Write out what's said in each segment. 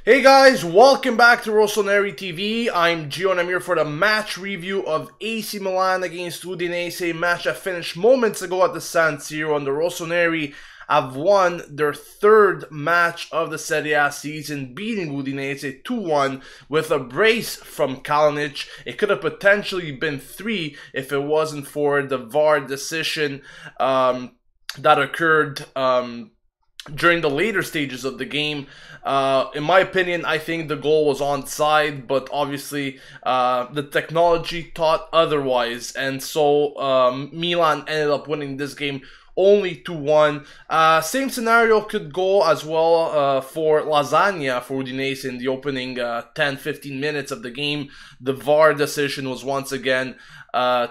Hey guys, welcome back to Rossoneri TV. I'm Gio and I'm here for the match review of AC Milan against Udinese, a match that finished moments ago at the San Siro, and the Rossoneri have won their third match of the Serie A season, beating Udinese 2-1 with a brace from Kalinic. It could have potentially been 3 if it wasn't for the VAR decision that occurred during the later stages of the game. In my opinion, I think the goal was onside, but obviously the technology taught otherwise, and so Milan ended up winning this game only 2-1. Same scenario could go as well for Lasagna for Udinese in the opening 10-15 minutes of the game. The VAR decision was once again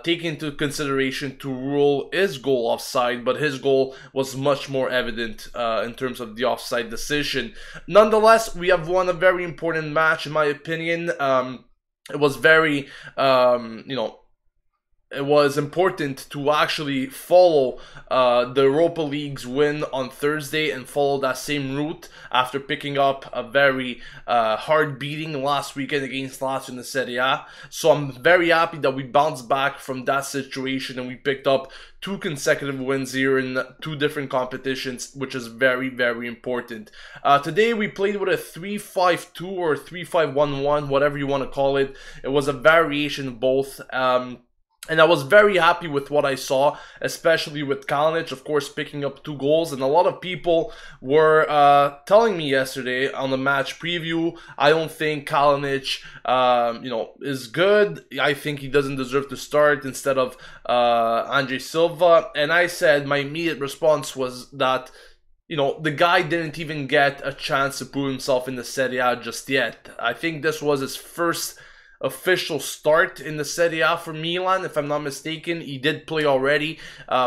taken into consideration to rule his goal offside, but his goal was much more evident in terms of the offside decision. Nonetheless, we have won a very important match, in my opinion. It was very, it was important to actually follow the Europa League's win on Thursday and follow that same route after picking up a very hard beating last weekend against Lazio in the Serie A. So I'm very happy that we bounced back from that situation and we picked up 2 consecutive wins here in 2 different competitions, which is very, very important. Today we played with a 3-5-2 or 3-5-1-1, whatever you want to call it. It was a variation of both. And I was very happy with what I saw, especially with Kalinic, of course, picking up 2 goals. And a lot of people were telling me yesterday on the match preview, I don't think Kalinic, is good. I think he doesn't deserve to start instead of Andre Silva. And I said my immediate response was that, the guy didn't even get a chance to prove himself in the Serie A just yet. I think this was his first official start in the Serie A for Milan, if I'm not mistaken. He did play already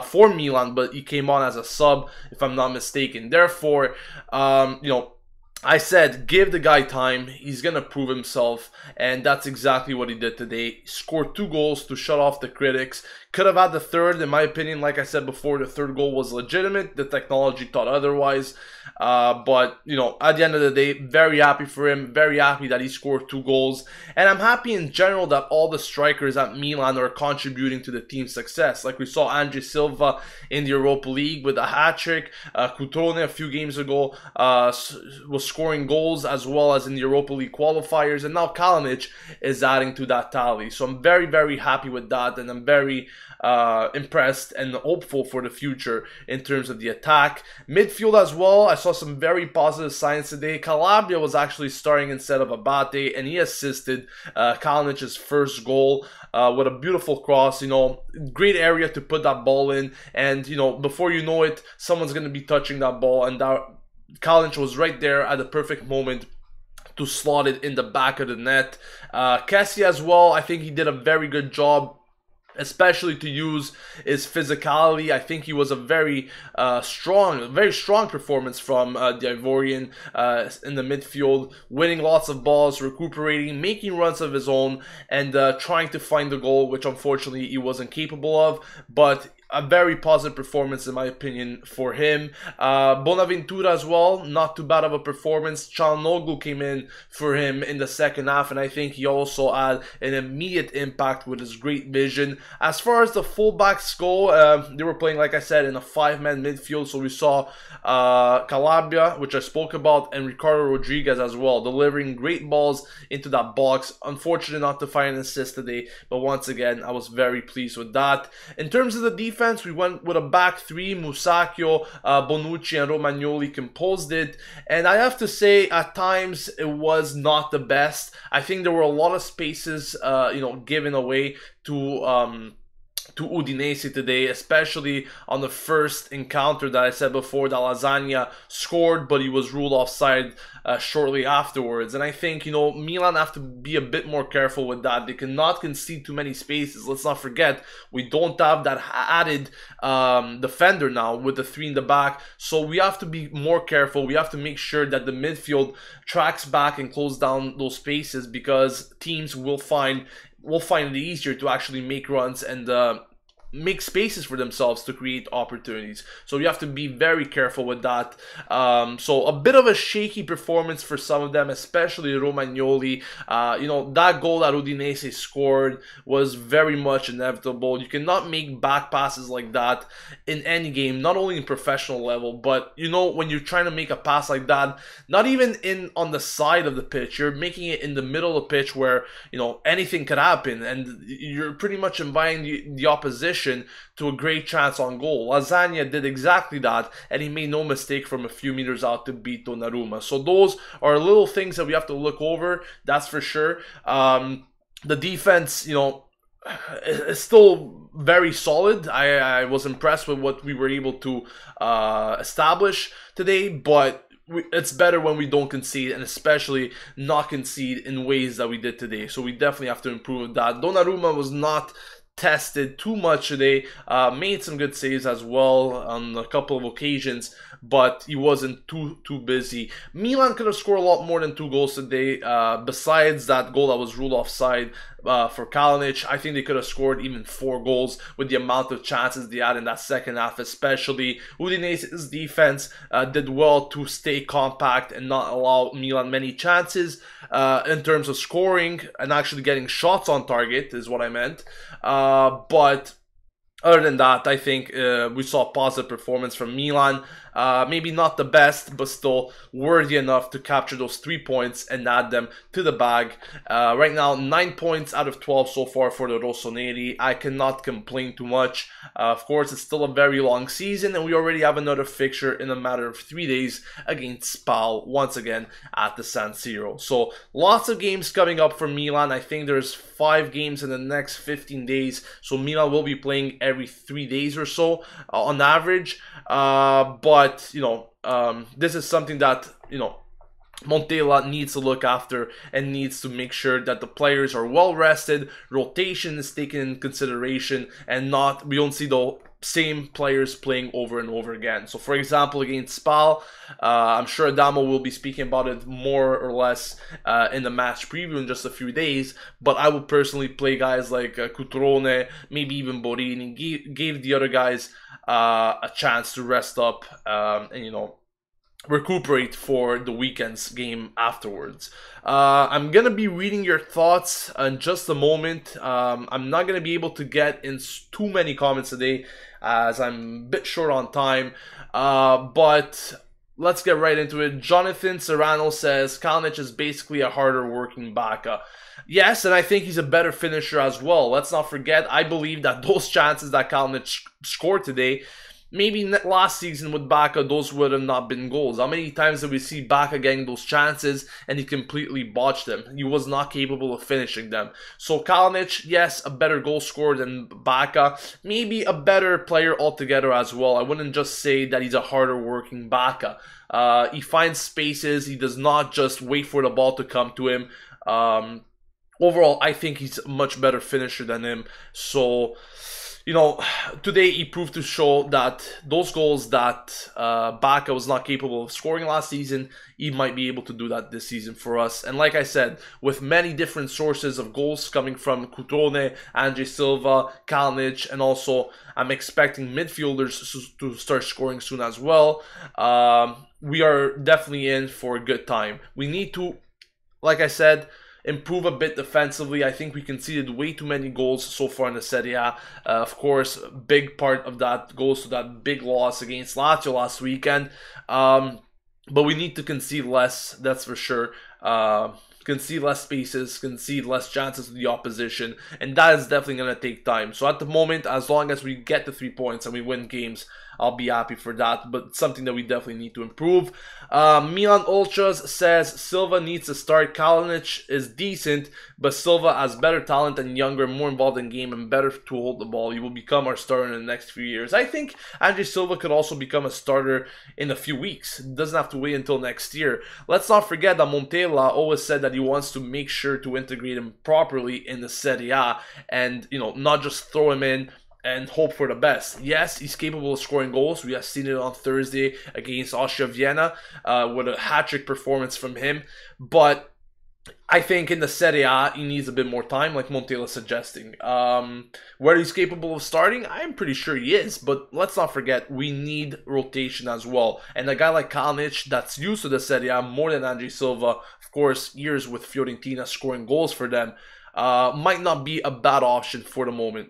for Milan, but he came on as a sub, if I'm not mistaken. Therefore, I said, give the guy time. He's going to prove himself, and that's exactly what he did today. He scored 2 goals to shut off the critics. Could have had the third, in my opinion. Like I said before, the third goal was legitimate. The technology taught otherwise. But, at the end of the day, very happy for him. Very happy that he scored 2 goals. And I'm happy in general that all the strikers at Milan are contributing to the team's success. Like we saw Andre Silva in the Europa League with a hat-trick. Coutone a few games ago was scoring goals as well as in the Europa League qualifiers. And now Kalinic is adding to that tally. So I'm very, very happy with that. And I'm very impressed and hopeful for the future in terms of the attack. Midfield as well, I saw some very positive signs today. Calabria was actually starting instead of Abate, and he assisted Kalinic's first goal with a beautiful cross. Great area to put that ball in, and before you know it, someone's going to be touching that ball, and that Kalinic was right there at the perfect moment to slot it in the back of the net. Kessie as well, I think he did a very good job, especially to use his physicality. I think he was a very strong performance from the Ivorian in the midfield, winning lots of balls, recuperating, making runs of his own, and trying to find the goal, which unfortunately he wasn't capable of, but a very positive performance in my opinion for him. Bonaventura as well, not too bad of a performance. Çalhanoğlu came in for him in the second half, and I think he also had an immediate impact with his great vision. As far as the fullbacks go, they were playing, like I said, in a 5-man midfield, so we saw Calabria, which I spoke about, and Ricardo Rodriguez as well, delivering great balls into that box. Unfortunate not to find an assist today, but once again, I was very pleased with that. In terms of the defense, we went with a back 3. Musacchio, Bonucci, and Romagnoli composed it, and I have to say, at times, it was not the best. I think there were a lot of spaces, given away to Udinese today, especially on the first encounter that I said before, that Lasagna scored, but he was ruled offside shortly afterwards. And I think, Milan have to be a bit more careful with that. They cannot concede too many spaces. Let's not forget, we don't have that added defender now with the 3 in the back. So we have to be more careful. We have to make sure that the midfield tracks back and close down those spaces, because teams will find it easier to actually make runs and make spaces for themselves to create opportunities. So you have to be very careful with that. So a bit of a shaky performance for some of them, especially Romagnoli. That goal that Udinese scored was very much inevitable. You cannot make back passes like that in any game, not only in professional level, but when you're trying to make a pass like that, not even on the side of the pitch, you're making it in the middle of the pitch where anything could happen, and you're pretty much inviting the opposition to a great chance on goal. Lasagna did exactly that, and he made no mistake from a few meters out to beat Donnarumma. So those are little things that we have to look over, that's for sure. The defense, is still very solid. I was impressed with what we were able to establish today, but it's better when we don't concede, and especially not concede in ways that we did today. So we definitely have to improve that. Donnarumma was not tested too much today, made some good saves as well on a couple of occasions, but he wasn't too busy. Milan could have scored a lot more than 2 goals today. Besides that goal that was ruled offside for Kalinic, I think they could have scored even 4 goals with the amount of chances they had in that second half, especially. Udinese's defense did well to stay compact and not allow Milan many chances in terms of scoring and actually getting shots on target is what I meant. But other than that, I think we saw a positive performance from Milan. Maybe not the best, but still worthy enough to capture those 3 points and add them to the bag. Right now, 9 points out of 12 so far for the Rossoneri. I cannot complain too much. Of course, it's still a very long season, and we already have another fixture in a matter of 3 days against Spal, once again at the San Siro. So lots of games coming up for Milan. I think there's 5 games in the next 15 days. So Milan will be playing every 3 days or so on average. But this is something that Montella needs to look after and needs to make sure that the players are well rested, rotation is taken in consideration, and we don't see the same players playing over and over again. So for example, against Spal, I'm sure Adamo will be speaking about it more or less in the match preview in just a few days, but I would personally play guys like Cutrone, maybe even Borini, gave the other guys a chance to rest up and recuperate for the weekend's game afterwards. I'm gonna be reading your thoughts in just a moment. I'm not gonna be able to get in too many comments today as I'm a bit short on time, but let's get right into it. Jonathan Serrano says Kalinic is basically a harder working Bacca. Yes, and I think he's a better finisher as well. Let's not forget, I believe that those chances that Kalinic scored today, maybe last season with Bacca, those would have not been goals. How many times did we see Bacca getting those chances and he completely botched them? He was not capable of finishing them. So Kalinic, yes, a better goal scorer than Bacca. Maybe a better player altogether as well. I wouldn't just say that he's a harder working Bacca. He finds spaces. He does not just wait for the ball to come to him. Overall, I think he's a much better finisher than him. So today he proved to show that those goals that Bacca was not capable of scoring last season, he might be able to do that this season for us. And like I said, with many different sources of goals coming from Cutrone, Andre Silva, Kalinic, and also I'm expecting midfielders to start scoring soon as well, we are definitely in for a good time. We need to, like I said, improve a bit defensively. I think we conceded way too many goals so far in the Serie A. Of course, a big part of that goes to that big loss against Lazio last weekend. But we need to concede less, that's for sure. Concede less spaces, concede less chances to the opposition, and that is definitely going to take time. So at the moment, as long as we get the 3 points and we win games, I'll be happy for that, but something that we definitely need to improve. Milan Ultras says Silva needs to start. Kalinic is decent, but Silva has better talent and younger, more involved in game and better to hold the ball. He will become our starter in the next few years. I think Andre Silva could also become a starter in a few weeks. Doesn't have to wait until next year. Let's not forget that Montella always said that he wants to make sure to integrate him properly in the Serie A and, not just throw him in and hope for the best. Yes, he's capable of scoring goals. We have seen it on Thursday against Austria Vienna with a hat-trick performance from him. But I think in the Serie A, he needs a bit more time, like Montella is suggesting. Where he's capable of starting, I'm pretty sure he is, but let's not forget, we need rotation as well. And a guy like Kalinic, that's used to the Serie A more than Andre Silva, of course, years with Fiorentina scoring goals for them, might not be a bad option for the moment.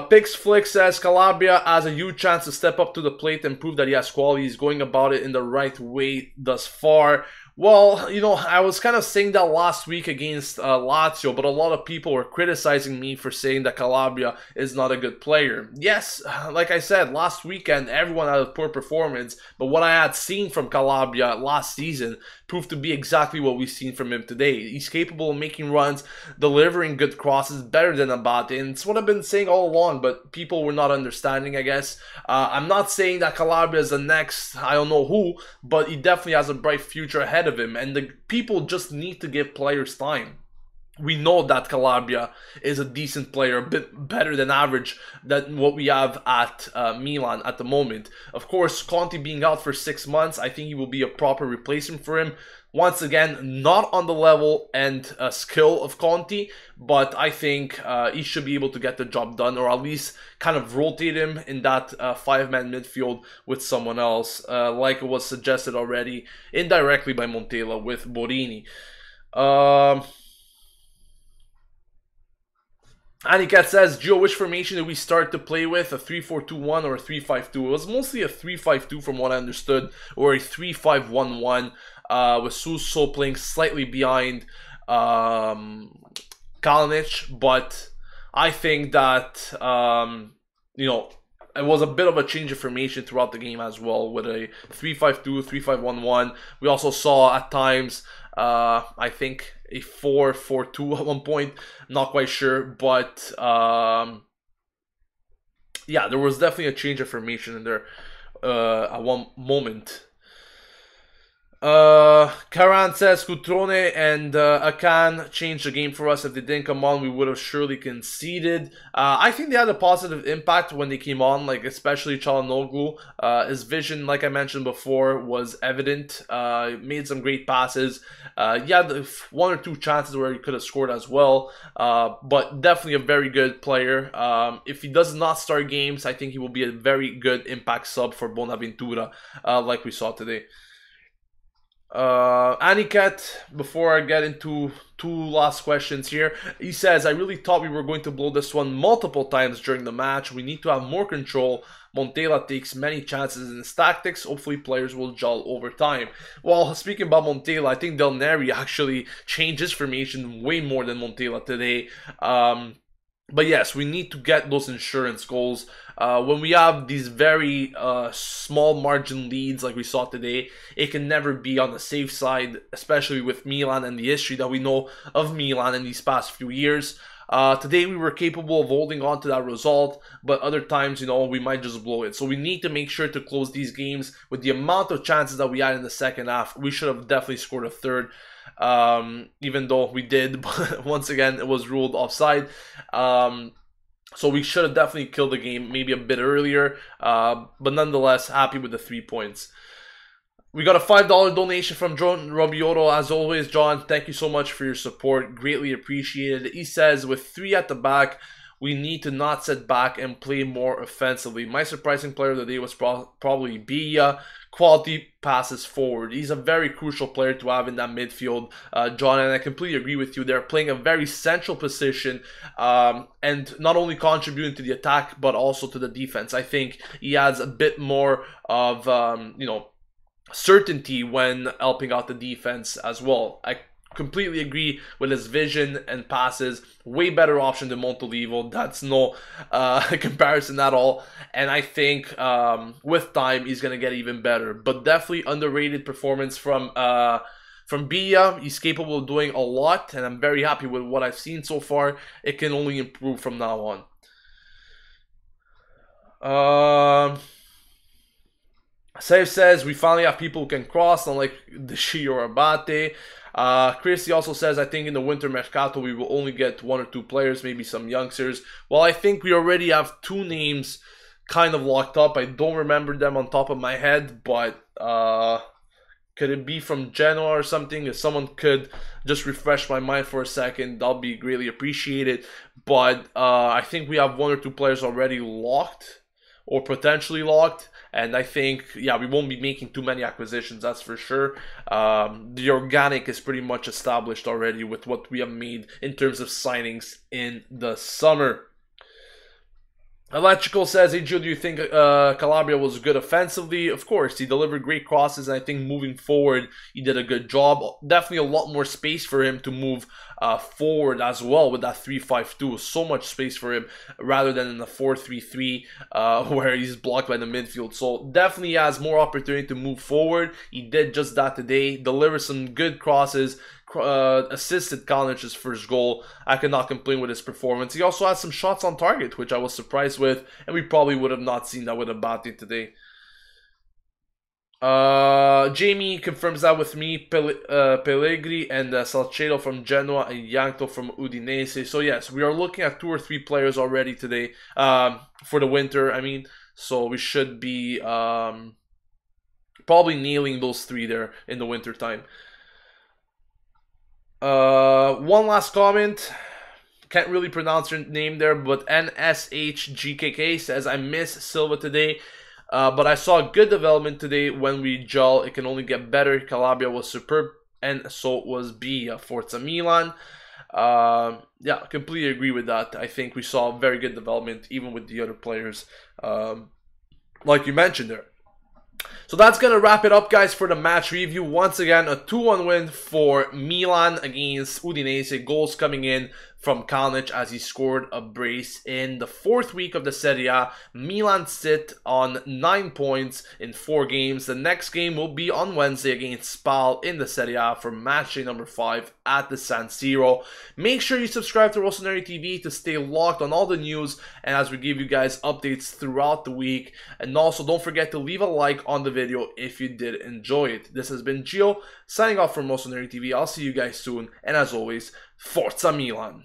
Pix Flick says Calabria has a huge chance to step up to the plate and prove that he has quality. He's going about it in the right way thus far. Well, you know, I was kind of saying that last week against Lazio, but a lot of people were criticizing me for saying that Calabria is not a good player. Yes, like I said, last weekend, everyone had a poor performance, but what I had seen from Calabria last season proved to be exactly what we've seen from him today. He's capable of making runs, delivering good crosses, better than Abate, and it's what I've been saying all along, but people were not understanding, I guess. I'm not saying that Calabria is the next, I don't know who, but he definitely has a bright future ahead of him, and the people just need to give players time. We know that Calabria is a decent player, a bit better than average than what we have at Milan at the moment. Of course, Conte being out for 6 months, I think he will be a proper replacement for him. Once again, not on the level and skill of Conte, but I think he should be able to get the job done, or at least kind of rotate him in that 5-man midfield with someone else, like it was suggested already indirectly by Montella with Borini. Aniket says, Gio, which formation did we start to play with? A 3-4-2-1 or a 3-5-2? It was mostly a 3-5-2 from what I understood, or a 3-5-1-1. With Suso playing slightly behind Kalinic, but I think that, you know, it was a bit of a change of formation throughout the game as well, with a 3-5-2, 3-5-1-1. We also saw at times, I think, a 4-4-2 at one point. Not quite sure, but yeah, there was definitely a change of formation in there at one moment. Karan says Cutrone and Akan changed the game for us. If they didn't come on, we would have surely conceded. I think they had a positive impact when they came on, like especially Çalhanoğlu. His vision, like I mentioned before, was evident. Made some great passes. He had 1 or 2 chances where he could have scored as well. But definitely a very good player. If he does not start games, I think he will be a very good impact sub for Bonaventura, like we saw today. Aniket, before I get into 2 last questions here, he says, I really thought we were going to blow this one multiple times during the match. We need to have more control. Montella takes many chances in his tactics. Hopefully players will gel over time. Well, speaking about Montella, I think Del Neri actually changed his formation way more than Montella today. But yes, we need to get those insurance goals. When we have these very small margin leads like we saw today, it can never be on the safe side, especially with Milan and the history that we know of Milan in these past few years. Today we were capable of holding on to that result, but other times, you know, we might just blow it. So we need to make sure to close these games with the amount of chances that we had in the second half. We should have definitely scored a third. Even though we did, but once again it was ruled offside. So we should have definitely killed the game maybe a bit earlier, but nonetheless happy with the 3 points. We got a $5 donation from John Robiotto. As always, John, thank you so much for your support, greatly appreciated. He says, with 3 at the back, we need to not sit back and play more offensively. My surprising player of the day was probably Bia. Quality passes forward. He's a very crucial player to have in that midfield, John, and I completely agree with you. They're playing a very central position, and not only contributing to the attack, but also to the defense. I think he adds a bit more of, you know, certainty when helping out the defense as well. I completely agree with his vision and passes. Way better option than Montolivo. That's no comparison at all. And I think with time he's gonna get even better. But definitely underrated performance from Bia. He's capable of doing a lot, and I'm very happy with what I've seen so far. It can only improve from now on. Save says we finally have people who can cross, unlike Deshi or Abate. Christy also says, I think in the winter mercato we will only get 1 or 2 players, maybe some youngsters. Well, I think we already have 2 names kind of locked up. I don't remember them on top of my head, but Could it be from Genoa or something? If someone could just refresh my mind for a second, that'll be greatly appreciated. But I think we have 1 or 2 players already locked or potentially locked. And I think, yeah, we won't be making too many acquisitions, that's for sure. The organic is pretty much established already with what we have made in terms of signings in the summer. Electrical says, hey Joe, do you think Calabria was good offensively? Of course, he delivered great crosses, and I think moving forward, he did a good job. Definitely a lot more space for him to move forward as well with that 3-5-2. So much space for him rather than in the 4-3-3 where he's blocked by the midfield. So definitely has more opportunity to move forward. He did just that today. Delivered some good crosses. Assisted Kalinic's first goal. I cannot complain with his performance. He also had some shots on target, which I was surprised with, and we probably would have not seen that with Abate today. Jamie confirms that with me. Pellegrini and Salcedo from Genoa and Yankto from Udinese. So yes, we are looking at 2 or 3 players already today for the winter. I mean, so we should be probably nailing those 3 there in the winter time. One last comment. Can't really pronounce your name there, but NSHGKK says, I miss Silva today, but I saw good development today when we gel. It can only get better. Calabria was superb, and so was B. Forza Milan. Yeah, completely agree with that. I think we saw very good development even with the other players, like you mentioned there. So that's going to wrap it up, guys, for the match review. Once again, a 2-1 win for Milan against Udinese. Goals coming in from Kalinic as he scored a brace in the 4th week of the Serie A. Milan sit on 9 points in 4 games. The next game will be on Wednesday against Spal in the Serie A for match day number 5 at the San Siro. Make sure you subscribe to Rossoneri TV to stay locked on all the news and as we give you guys updates throughout the week. And also, don't forget to leave a like on the video if you did enjoy it. This has been Gio, signing off from Rossoneri TV. I'll see you guys soon, and as always, Forza Milan!